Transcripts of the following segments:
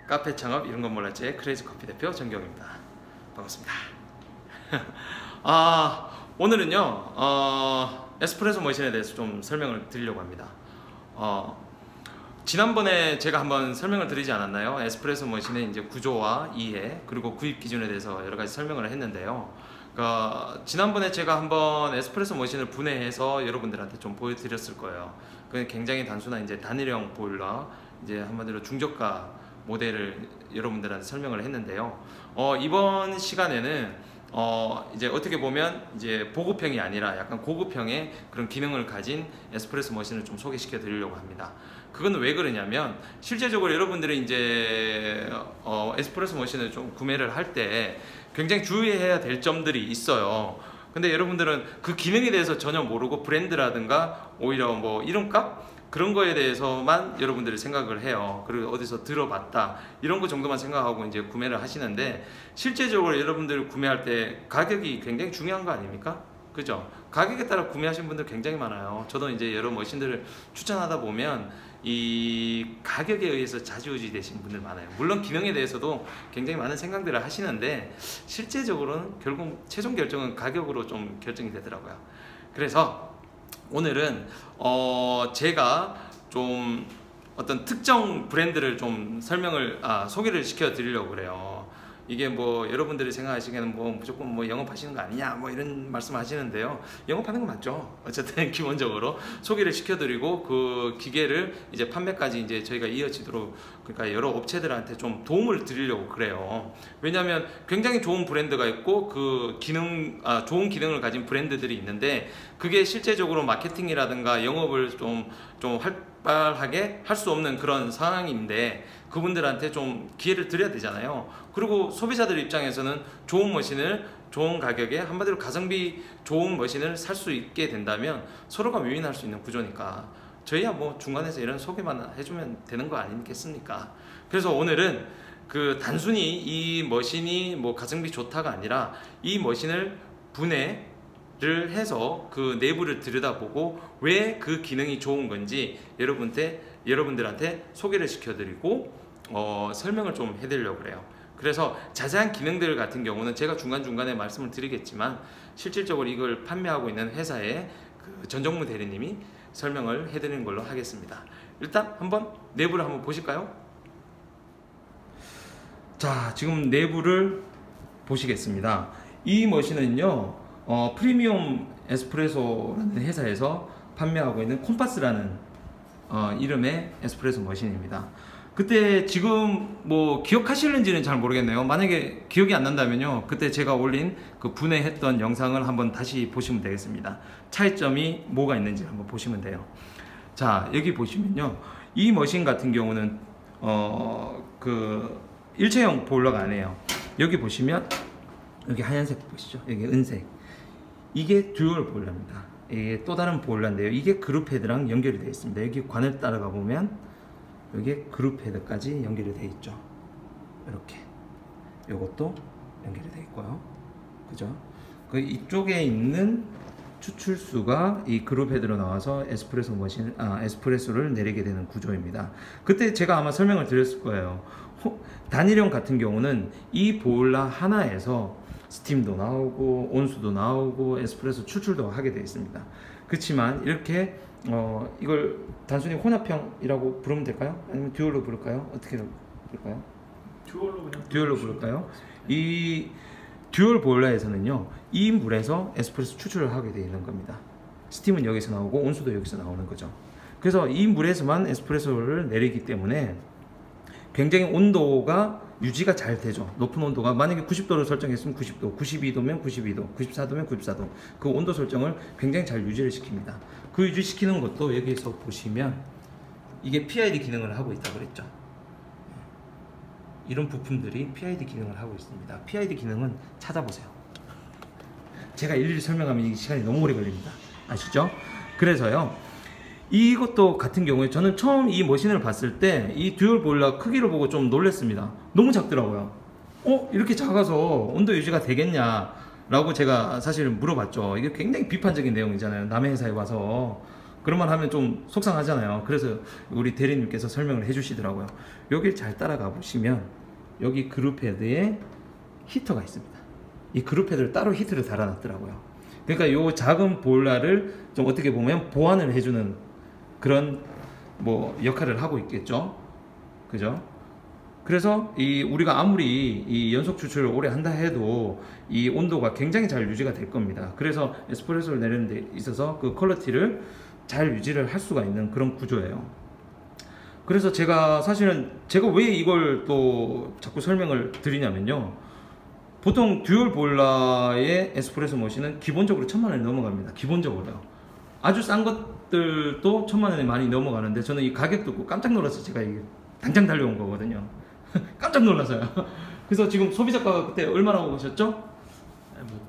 카페 창업 이런 건 몰랐지 크레이지 커피 대표 정경입니다. 반갑습니다. 오늘은요 에스프레소 머신에 대해서 좀 설명을 드리려고 합니다. 지난번에 제가 한번 설명을 드리지 않았나요? 에스프레소 머신의 이제 구조와 이해 그리고 구입 기준에 대해서 여러 가지 설명을 했는데요. 지난번에 제가 한번 에스프레소 머신을 분해해서 여러분들한테 좀 보여드렸을 거예요. 그건 굉장히 단순한 이제 단일형 보일러, 이제 한마디로 중저가 모델을 여러분들한테 설명을 했는데요. 이번 시간에는 이제 어떻게 보면 이제 보급형이 아니라 약간 고급형의 그런 기능을 가진 에스프레소 머신을 좀 소개시켜 드리려고 합니다. 그건 왜 그러냐면 실제적으로 여러분들이 이제 에스프레소 머신을 좀 구매를 할 때 굉장히 주의해야 될 점들이 있어요. 근데 여러분들은 그 기능에 대해서 전혀 모르고 브랜드라든가 오히려 뭐 이름값 그런 거에 대해서만 여러분들이 생각을 해요. 그리고 어디서 들어봤다 이런 거 정도만 생각하고 이제 구매를 하시는데, 실제적으로 여러분들 구매할 때 가격이 굉장히 중요한 거 아닙니까? 그죠? 가격에 따라 구매하신 분들 굉장히 많아요. 저도 이제 여러 머신들을 추천하다 보면 이 가격에 의해서 좌지우지 되신 분들 많아요. 물론 기능에 대해서도 굉장히 많은 생각들을 하시는데 실제적으로는 결국 최종 결정은 가격으로 좀 결정이 되더라고요. 그래서 오늘은 제가 좀 어떤 특정 브랜드를 좀 소개를 시켜 드리려고 그래요. 이게 뭐 여러분들이 생각하시기에는 뭐 무조건 뭐 영업하시는 거 아니냐 뭐 이런 말씀 하시는데요. 영업하는 거 맞죠. 어쨌든 기본적으로 소개를 시켜드리고 그 기계를 이제 판매까지 이제 저희가 이어지도록, 그러니까 여러 업체들한테 좀 도움을 드리려고 그래요. 왜냐하면 굉장히 좋은 브랜드가 있고 그 좋은 기능을 가진 브랜드들이 있는데 그게 실제적으로 마케팅이라든가 영업을 좀 활발하게 할 수 없는 그런 상황인데 그분들한테 좀 기회를 드려야 되잖아요. 그리고 소비자들 입장에서는 좋은 머신을 좋은 가격에 한마디로 가성비 좋은 머신을 살 수 있게 된다면 서로가 윈윈할 수 있는 구조니까 저희야 뭐 중간에서 이런 소개만 해주면 되는 거 아니겠습니까? 그래서 오늘은 그 단순히 이 머신이 뭐 가성비 좋다가 아니라 이 머신을 분해를 해서 그 내부를 들여다보고 왜 그 기능이 좋은 건지 여러분들한테 소개를 시켜드리고 설명을 좀 해드리려고 그래요. 그래서 자세한 기능들 같은 경우는 제가 중간중간에 말씀을 드리겠지만 실질적으로 이걸 판매하고 있는 회사의 그 전정무 대리님이 설명을 해드리는 걸로 하겠습니다. 일단 한번 내부를 한번 보실까요? 자, 지금 내부를 보시겠습니다. 이 머신은요 프리미엄 에스프레소라는 회사에서 판매하고 있는 콤파스라는 이름의 에스프레소 머신입니다. 그때 지금 뭐 기억하실는지는 잘 모르겠네요. 만약에 기억이 안 난다면요 그때 제가 올린 그 분해했던 영상을 한번 다시 보시면 되겠습니다. 차이점이 뭐가 있는지 한번 보시면 돼요. 자, 여기 보시면요 이 머신 같은 경우는 그 일체형 보일러가 아니에요. 여기 보시면 여기 하얀색 보시죠. 여기 은색, 이게 듀얼 보일러입니다. 이게 또 다른 보일러인데요, 이게 그룹 헤드랑 연결이 되어 있습니다. 여기 관을 따라가 보면 여기에 그룹 헤드까지 연결이 되어 있죠. 이렇게 이것도 연결이 되어 있고요. 그죠? 그 이쪽에 있는 추출수가 이 그룹 헤드로 나와서 에스프레소를 내리게 되는 구조입니다. 그때 제가 아마 설명을 드렸을 거예요. 단일형 같은 경우는 이 보일러 하나에서 스팀도 나오고 온수도 나오고 에스프레소 추출도 하게 되어 있습니다. 그렇지만 이렇게 이걸 단순히 혼합형이라고 부르면 될까요? 아니면 듀얼로 부를까요? 어떻게 부를까요? 듀얼로 부를까요? 이 듀얼 보일러에서는요 이 물에서 에스프레소 추출을 하게 되어 있는 겁니다. 스팀은 여기서 나오고 온수도 여기서 나오는 거죠. 그래서 이 물에서만 에스프레소를 내리기 때문에 굉장히 온도가 유지가 잘 되죠. 높은 온도가 만약에 90도를 설정했으면 90도, 92도면 92도, 94도면 94도, 그 온도 설정을 굉장히 잘 유지를 시킵니다. 그 유지시키는 것도 여기서 보시면 이게 PID 기능을 하고 있다고 그랬죠. 이런 부품들이 PID 기능을 하고 있습니다. PID 기능은 찾아보세요. 제가 일일이 설명하면 이 시간이 너무 오래 걸립니다. 아시죠? 그래서요 이것도 같은 경우에 저는 처음 이 머신을 봤을 때 이 듀얼 보일러 크기를 보고 좀 놀랐습니다. 너무 작더라고요. 이렇게 작아서 온도 유지가 되겠냐 라고 제가 사실 물어봤죠. 이게 굉장히 비판적인 내용이잖아요. 남의 회사에 와서 그런 말 하면 좀 속상하잖아요. 그래서 우리 대리님께서 설명을 해주시더라고요. 여기 잘 따라가 보시면 여기 그룹 헤드에 히터가 있습니다. 이 그룹 헤드를 따로 히트를 달아놨더라고요. 그러니까 요 작은 보일러를 좀 어떻게 보면 보완을 해주는 그런 뭐 역할을 하고 있겠죠. 그죠? 그래서 이 우리가 아무리 이 연속 추출을 오래 한다 해도 이 온도가 굉장히 잘 유지가 될 겁니다. 그래서 에스프레소를 내리는 데 있어서 그 퀄리티를 잘 유지를 할 수가 있는 그런 구조예요. 그래서 제가 사실은 제가 왜 이걸 또 자꾸 설명을 드리냐면요, 보통 듀얼 보일러의 에스프레소 머신은 기본적으로 1000만 원이 넘어갑니다. 기본적으로요. 아주 싼 것들도 1000만 원이 많이 넘어가는데 저는 이 가격 듣고 깜짝 놀라서 제가 이게 당장 달려온 거거든요. 깜짝 놀라서요. 그래서 지금 소비자가가 그때 얼마나 오셨죠? 뭐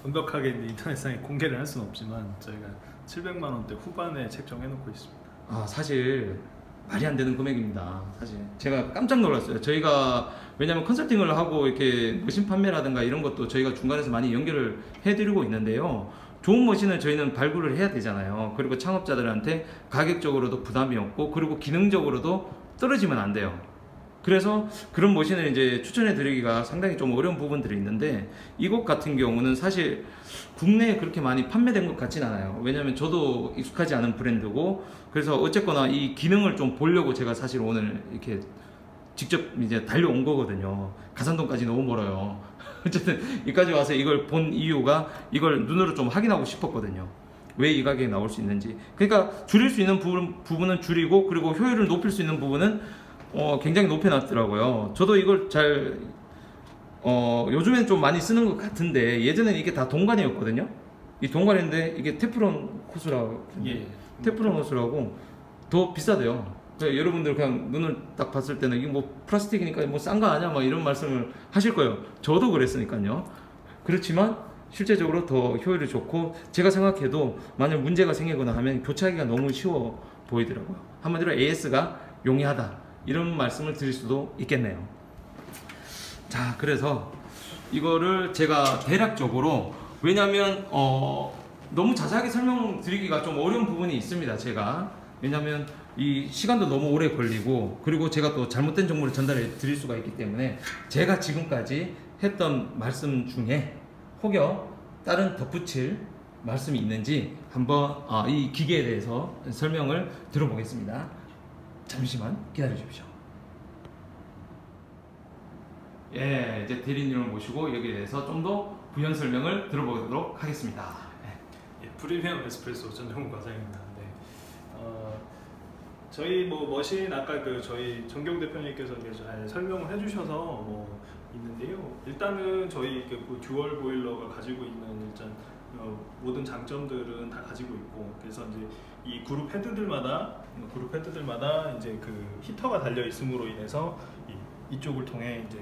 완벽하게 인터넷상에 공개를 할 수는 없지만 저희가 700만 원대 후반에 책정해 놓고 있습니다. 아, 사실 말이 안 되는 금액입니다. 사실 제가 깜짝 놀랐어요. 저희가 왜냐하면 컨설팅을 하고 이렇게 머신 판매라든가 이런 것도 저희가 중간에서 많이 연결을 해드리고 있는데요, 좋은 머신을 저희는 발굴을 해야 되잖아요. 그리고 창업자들한테 가격적으로도 부담이 없고 그리고 기능적으로도 떨어지면 안 돼요. 그래서 그런 머신을 이제 추천해 드리기가 상당히 좀 어려운 부분들이 있는데, 이것 같은 경우는 사실 국내에 그렇게 많이 판매된 것 같진 않아요. 왜냐면 저도 익숙하지 않은 브랜드고, 그래서 어쨌거나 이 기능을 좀 보려고 제가 사실 오늘 이렇게 직접 이제 달려온 거거든요. 가산동까지 너무 멀어요. 어쨌든 여기까지 와서 이걸 본 이유가 이걸 눈으로 좀 확인하고 싶었거든요. 왜 이 가격에 나올 수 있는지. 그러니까 줄일 수 있는 부분은 줄이고, 그리고 효율을 높일 수 있는 부분은 굉장히 높여놨더라고요. 저도 이걸 잘 요즘엔 좀 많이 쓰는 것 같은데, 예전에는 이게 다 동관이었거든요. 이 동관인데 이게 테프론 호스라고, 예. 테프론 호스라고 더 비싸대요. 그러니까 여러분들 그냥 눈을 딱 봤을 때는 이게 뭐 플라스틱이니까 뭐 싼 거 아니야 막 이런 말씀을 하실 거예요. 저도 그랬으니까요. 그렇지만 실제적으로 더 효율이 좋고, 제가 생각해도 만약 문제가 생기거나 하면 교체하기가 너무 쉬워 보이더라고요. 한마디로 AS가 용이하다, 이런 말씀을 드릴 수도 있겠네요. 자, 그래서 이거를 제가 대략적으로, 왜냐면 너무 자세하게 설명드리기가 좀 어려운 부분이 있습니다. 제가 왜냐면 이 시간도 너무 오래 걸리고, 그리고 제가 또 잘못된 정보를 전달해 드릴 수가 있기 때문에 제가 지금까지 했던 말씀 중에 혹여 다른 덧붙일 말씀이 있는지 한번 이 기계에 대해서 설명을 들어보겠습니다. 잠시만 기다려 주십시오. 예, 이제 대리님을 모시고 여기에 대해서 좀 더 부연 설명을 들어보도록 하겠습니다. 예, 프리미엄 에스프레소 전정훈 과장입니다. 네. 저희 뭐 머신 아까 그 저희 정경 대표님께서 잘 설명을 해주셔서 뭐 있는데요. 일단은 저희 그 듀얼 보일러가 가지고 있는 일단 모든 장점들은 다 가지고 있고, 그래서 이제 이 그룹 헤드들마다 이제 그 히터가 달려 있음으로 인해서 이쪽을 통해 이제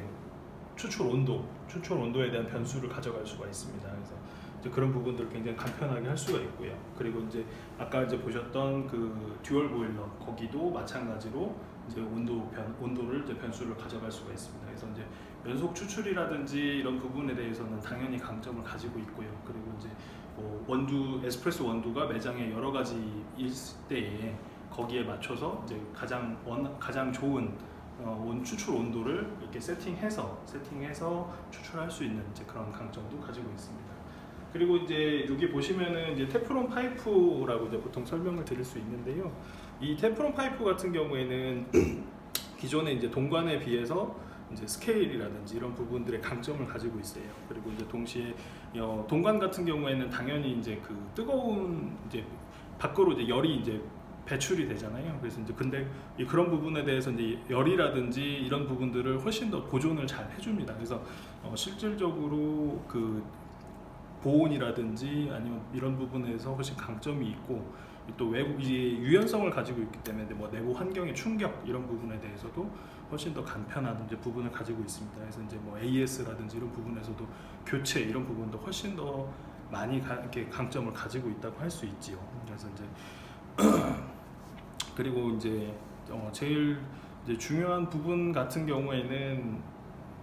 추출 온도에 대한 변수를 가져갈 수가 있습니다. 그래서 이제 그런 부분들을 굉장히 간편하게 할 수가 있고요. 그리고 이제 아까 이제 보셨던 그 듀얼 보일러, 거기도 마찬가지로 이제 온도를 이제 변수를 가져갈 수가 있습니다. 그래서 이제 연속 추출이라든지 이런 부분에 대해서는 당연히 강점을 가지고 있고요. 그리고 이제 뭐 에스프레소 원두가 매장에 여러 가지 있을 때에 거기에 맞춰서 이제 가장 좋은 추출 온도를 이렇게 세팅해서 추출할 수 있는 이제 그런 강점도 가지고 있습니다. 그리고 이제 여기 보시면은 이제 테프론 파이프라고 이제 보통 설명을 드릴 수 있는데요. 이 테프론 파이프 같은 경우에는 기존의 이제 동관에 비해서 이제 스케일이라든지 이런 부분들의 강점을 가지고 있어요. 그리고 이제 동시에 동관 같은 경우에는 당연히 이제 그 뜨거운 이제 밖으로 이제 열이 이제 배출이 되잖아요. 그래서 이제 근데 그런 부분에 대해서 이제 열이라든지 이런 부분들을 훨씬 더 보존을 잘 해줍니다. 그래서 실질적으로 그 보온이라든지 아니면 이런 부분에서 훨씬 강점이 있고, 또 외부 유연성을 가지고 있기 때문에 뭐 내부 환경의 충격 이런 부분에 대해서도 훨씬 더 간편한 이제 부분을 가지고 있습니다. 그래서 이제 뭐 AS라든지 이런 부분에서도 교체 이런 부분도 훨씬 더 많이 이렇게 강점을 가지고 있다고 할 수 있지요. 그래서 이제 그리고 이제 제일 이제 중요한 부분 같은 경우에는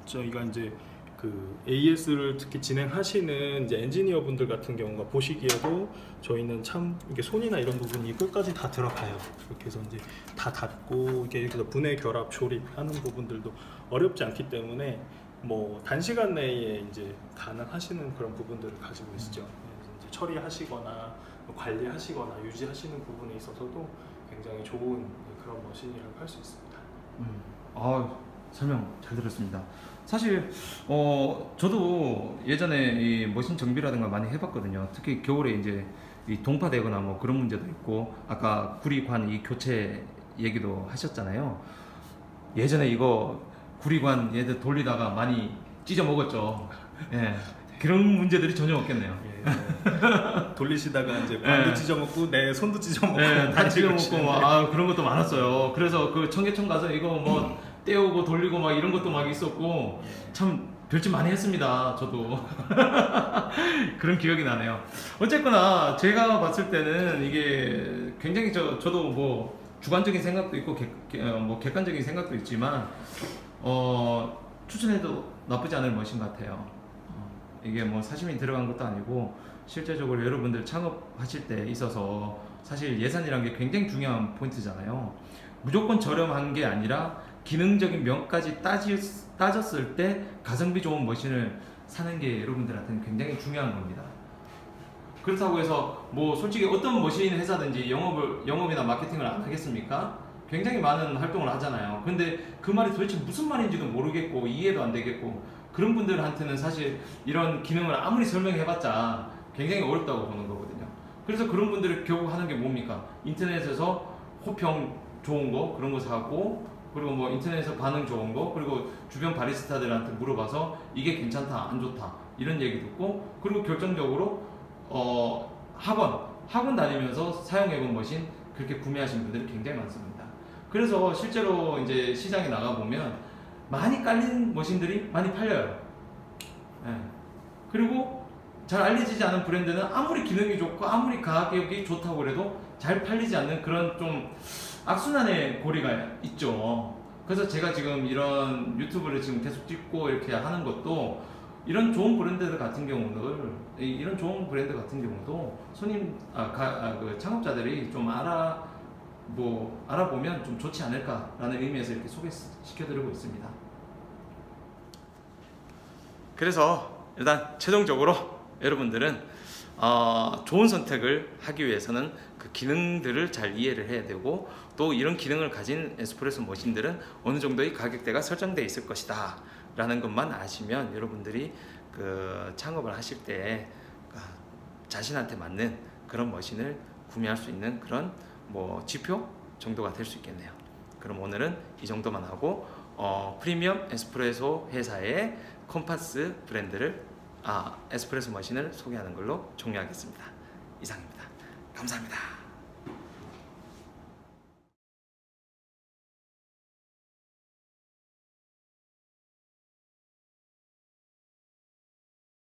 저희가 이제 그 AS를 특히 진행하시는 이제 엔지니어 분들 같은 경우가 보시기에도 저희는 참 이게 손이나 이런 부분이 끝까지 다 들어가요. 이렇게 해서 이제 다 닫고 이렇게 해서 분해 결합 조립하는 부분들도 어렵지 않기 때문에 뭐 단시간 내에 이제 가능하시는 그런 부분들을 가지고 있죠. 그래서 이제 처리하시거나 관리하시거나 유지하시는 부분에 있어서도 굉장히 좋은 그런 머신이라고 할 수 있습니다. 설명 잘 들었습니다. 사실 저도 예전에 이 머신 정비라든가 많이 해봤거든요. 특히 겨울에 이제 이 동파되거나 뭐 그런 문제도 있고, 아까 구리관 이 교체 얘기도 하셨잖아요. 예전에 이거 구리관 얘들 돌리다가 많이 찢어 먹었죠. 예. 그런 문제들이 전혀 없겠네요. 예, 돌리시다가 이제 관도 찢어먹고 내 손도 찢어먹고 다 찢어먹고 막 그런 것도 많았어요. 그래서 그 청계천 가서 이거 뭐 떼우고 돌리고 막 이런 것도 막 있었고, 참 별짓 많이 했습니다. 저도 그런 기억이 나네요. 어쨌거나 제가 봤을 때는 이게 굉장히 저도 뭐 주관적인 생각도 있고 뭐 객관적인 생각도 있지만 추천해도 나쁘지 않을 머신 같아요. 이게 뭐 사심이 들어간 것도 아니고 실제적으로 여러분들 창업하실 때 있어서 사실 예산이라는 게 굉장히 중요한 포인트잖아요. 무조건 저렴한 게 아니라 기능적인 면까지 따졌을 때 가성비 좋은 머신을 사는 게 여러분들한테는 굉장히 중요한 겁니다. 그렇다고 해서 뭐 솔직히 어떤 머신 회사든지 영업이나 마케팅을 안 하겠습니까? 굉장히 많은 활동을 하잖아요. 근데 그 말이 도대체 무슨 말인지도 모르겠고 이해도 안 되겠고, 그런 분들한테는 사실 이런 기능을 아무리 설명해봤자 굉장히 어렵다고 보는 거거든요. 그래서 그런 분들이 결국 하는 게 뭡니까? 인터넷에서 호평 좋은 거 그런 거 사고, 그리고 뭐 인터넷에서 반응 좋은 거, 그리고 주변 바리스타들한테 물어봐서 이게 괜찮다 안 좋다 이런 얘기 듣고, 그리고 결정적으로 학원 다니면서 사용해본 머신 그렇게 구매하신 분들이 굉장히 많습니다. 그래서 실제로 이제 시장에 나가보면 많이 깔린 머신들이 많이 팔려요. 네. 그리고 잘 알려지지 않은 브랜드는 아무리 기능이 좋고 아무리 가격이 좋다고 해도 잘 팔리지 않는 그런 좀 악순환의 고리가 있죠. 그래서 제가 지금 이런 유튜브를 지금 계속 찍고 이렇게 하는 것도 이런 좋은 브랜드 같은 경우도 그 창업자들이 좀 알아보면 좀 좋지 않을까라는 의미에서 이렇게 소개시켜드리고 있습니다. 그래서 일단 최종적으로 여러분들은 좋은 선택을 하기 위해서는 그 기능들을 잘 이해를 해야 되고, 또 이런 기능을 가진 에스프레소 머신들은 어느 정도의 가격대가 설정되어 있을 것이다 라는 것만 아시면 여러분들이 그 창업을 하실 때 자신한테 맞는 그런 머신을 구매할 수 있는 그런 뭐 지표 정도가 될 수 있겠네요. 그럼 오늘은 이 정도만 하고 프리미엄 에스프레소 회사의 컴파스 브랜드를 에스프레소 머신을 소개하는 걸로 종료하겠습니다. 이상입니다. 감사합니다.